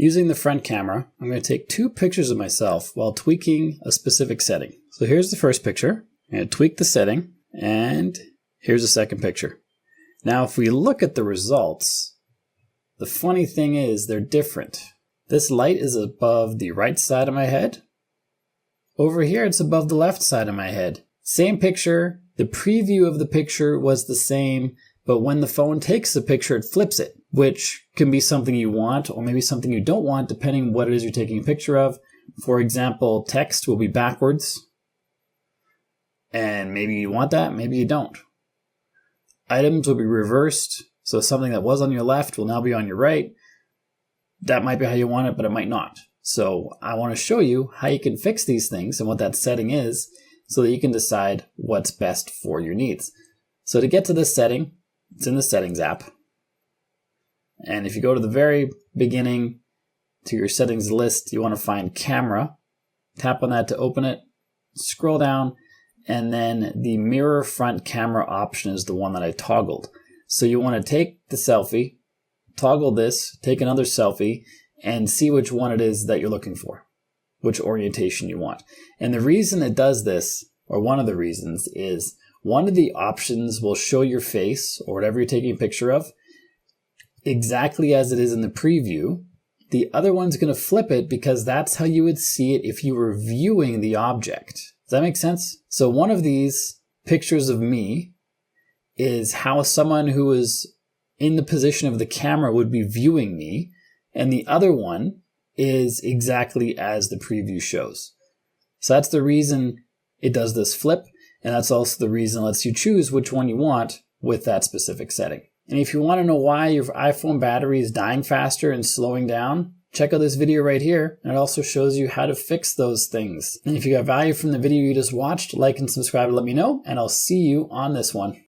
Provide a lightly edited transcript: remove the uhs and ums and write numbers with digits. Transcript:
Using the front camera, I'm going to take 2 pictures of myself while tweaking a specific setting. So here's the first picture. I'm going to tweak the setting, and here's the second picture. Now if we look at the results, the funny thing is they're different. This light is above the right side of my head. Over here it's above the left side of my head. Same picture, the preview of the picture was the same, but when the phone takes the picture, it flips it, which can be something you want or maybe something you don't want depending what it is you're taking a picture of. For example, text will be backwards, and maybe you want that, maybe you don't. Items will be reversed, so something that was on your left will now be on your right. That might be how you want it, but it might not. So I want to show you how you can fix these things and what that setting is so that you can decide what's best for your needs. So to get to this setting, it's in the Settings app. And if you go to the very beginning to your settings list, you want to find Camera. Tap on that to open it. Scroll down, and then the mirror front camera option is the one that I toggled. So you want to take the selfie, toggle this, take another selfie, and see which one it is that you're looking for, which orientation you want. And the reason it does this, or one of the reasons, is one of the options will show your face, or whatever you're taking a picture of, exactly as it is in the preview. The other one's going to flip it because that's how you would see it if you were viewing the object. Does that make sense? So one of these pictures of me is how someone who is in the position of the camera would be viewing me, and the other one is exactly as the preview shows. So that's the reason it does this flip, and that's also the reason it lets you choose which one you want with that specific setting. And if you want to know why your iPhone battery is dying faster and slowing down, check out this video right here, and it also shows you how to fix those things. And if you got value from the video you just watched, like and subscribe and let me know, and I'll see you on this one.